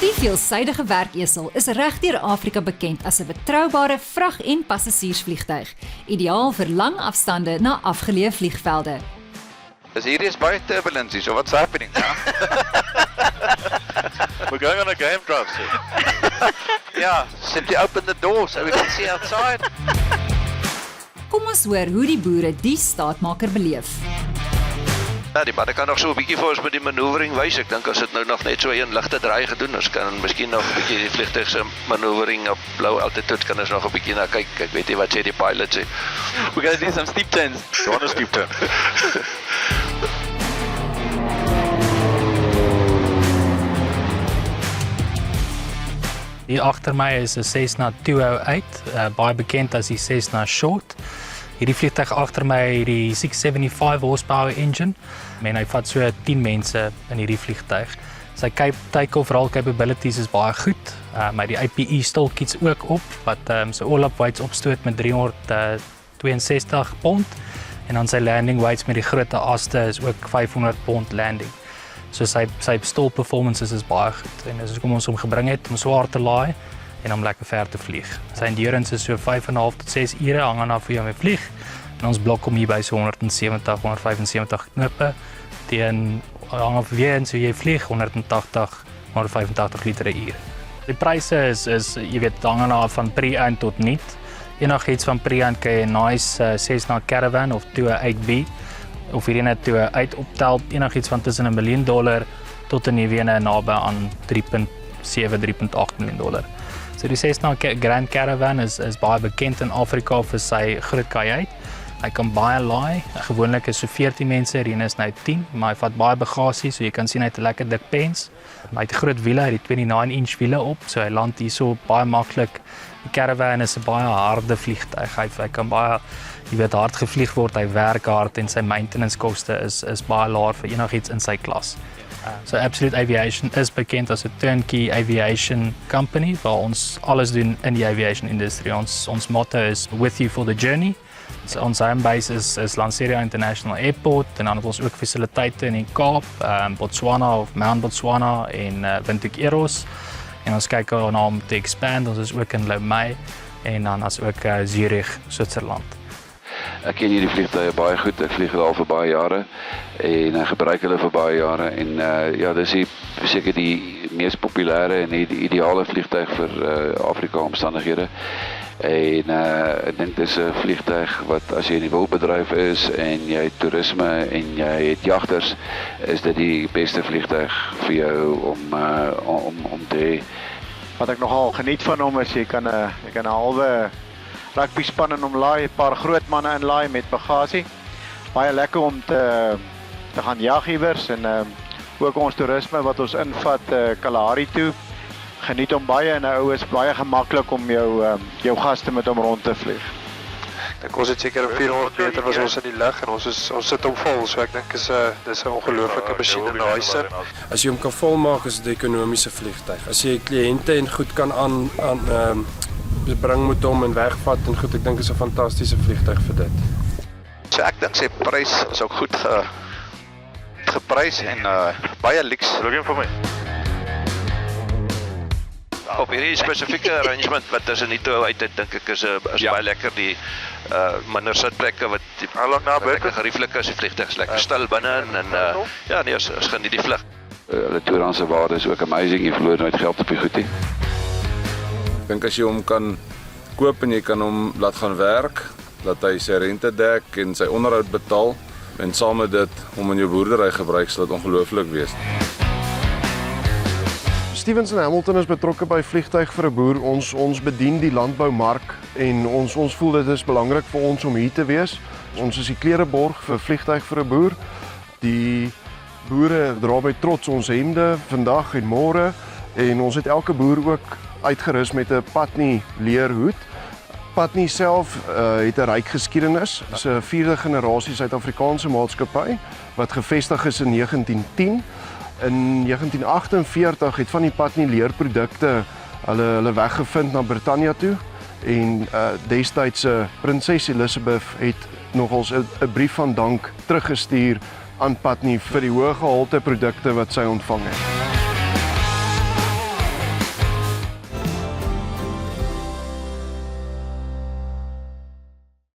Die veelsidige werkesel is reg deur Afrika bekend as 'n betroubare vrag- en passasiersvliegtuig, ideaal vir lang afstande na afgeleë vliegvelde. Hier is baie turbulence, so what's happening now? We're going on a game drive, sir. Yeah, simply open the door so we can see outside. Kom ons hoor hoe die boere die staatmaker beleef. Ja, die manne kan nog so 'n bietjie vir ons met die manoeuvering wys. Ek dink as dit nou nog net so 'n ligte draai gedoen, ons kan miskien nog 'n bietjie die vliegtuig se manoeuvering op low altitude kan ons nog 'n bietjie na kyk. Ek weet nie wat sê die pilot sê. We're going to do some steep turns. You want a steep turn? Hier agter my is 'n Cessna 208, baie bekend as die Cessna Short. Hierdie vliegtuig agter my het die 675 horsepower engine en hy vat so 10 mense in hierdie vliegtuig. Sy take-off roll capabilities is baie goed. Maar die IPE stolkies ook op wat sy all-up weights opstoot met 362 pond en dan sy landing weights met die groot aste is ook 500 pond landing. So sy stol performances is baie goed en dis hoekom ons hom gebring het om swaar te laai en om lekker ver te vlieg. Sy endurance is so 5,5 tot 6 ure hang af hoe jy mee vlieg. En ons blok hom hier by so 175 knope teen hang af weer en so jy vlieg 185 liter 'n uur. Die pryse is jy weet hang af van pre-owned tot nuut. Enigiets van pre-owned kan jy 'n nice Cessna Caravan of 208B of hierdie net 208 optel enigiets van tussen $1 miljoen tot 'n nuwe naby aan 3.7-3.8 miljoen. So die Cessna Grand Caravan is baie bekend in Afrika vir sy groot kajuit. Hy kan baie laai. Gewoonlik is so 14 mense, hierdie is nou 10, maar hy vat baie bagasie, so jy kan sien hy het 'n lekker dik pens. Hy het groot wiele, hy het 29-inch wiele op, so hy land hierso baie maklik. Die Caravan is 'n baie harde vliegtuig. Hy kan baie, jy weet, hard gevlieg word, hy werk hard en sy maintenance koste is baie laag vir enigiets in sy klas. So Absolute Aviation is bekend as 'n turnkey aviation company waar ons alles doen in die aviation industry. Ons motto is with you for the journey. So ons home base is Lanseria International Airport en dan het ons ook fasiliteite in die Kaap, Botswana of Mount Botswana en Windhoek Eros. En ons kyk na om te expand. Ons is ook in Lomé en dan as ook Zurich, Switserland. Ek ken hierdie vliegtuie baie goed. Ek vlieg hulle al vir baie jare en ek gebruik hulle vir baie jare en ja, dis seker die mees populêre en die ideale vliegtuig vir Afrika omstandighede. En ek dink dis 'n vliegtuig wat as jy in die wilbedryf is en jy het toerisme en jy het jagters, is dit die beste vliegtuig vir jou om te hê. Wat ek nogal geniet van hom is jy kan 'n halwe rugby span in hom laai, 'n paar groot manne inlaai met bagasie. Baie lekker om te gaan jag iewers en ook ons toerisme wat ons invat Kalahari toe. Geniet hom baie en 'n ou is baie gemaklik om jou gaste met hom rond te vlieg. Ek dink ons het seker 400 meter was ons in die lug en ons sit hom vol, so ek dink dis 'n ongelooflike masjien in daai sin. As jy hom kan volmaak is dit 'n ekonomiese vliegtuig. As jy kliënte en goed kan bring met hom en wegvat en goed, ek dink is 'n fantastiese vliegtuig vir dit. So ek dink sy prys is ook goed geprys en baie luxe. Looking for me. Op hierdie spesifieke arrangement wat tussen die twee uit dink ek is baie lekker die minder sitplekke wat lekker gerieflik is, die vliegtuig is lekker stil binne en ja nee, ons geniet die vlug. Hulle toeranse waarde is ook amazing, jy verloor nooit geld op die goedie. Ek dink as jy hom kan koop en jy kan hom laat gaan werk, dat hy sy rente dek en sy onderhoud betaal en saam met dit hom in jou boerdery gebruik, sal dit ongelooflik wees. Stevens & Hamilton is betrokke by Vliegtuig vir 'n Boer. Ons bedien die landboumark en ons voel dit is belangrik vir ons om hier te wees. Ons is die klereborg vir Vliegtuig vir 'n Boer. Die boere dra by trots ons hemde vandag en môre en ons het elke boer ook uitgerus met 'n Patni leerhoed. Patni self het 'n ryk geskiedenis. Dit is 'n 4de generasie Suid-Afrikaanse maatskappy wat gevestig is in 1910. In 1948 het van die Patni leerprodukte hulle weggevind na Brittanje toe en destydse prinses Elizabeth het nogals 'n brief van dank teruggestuur aan Patni vir die hoë gehalte produkte wat sy ontvang het.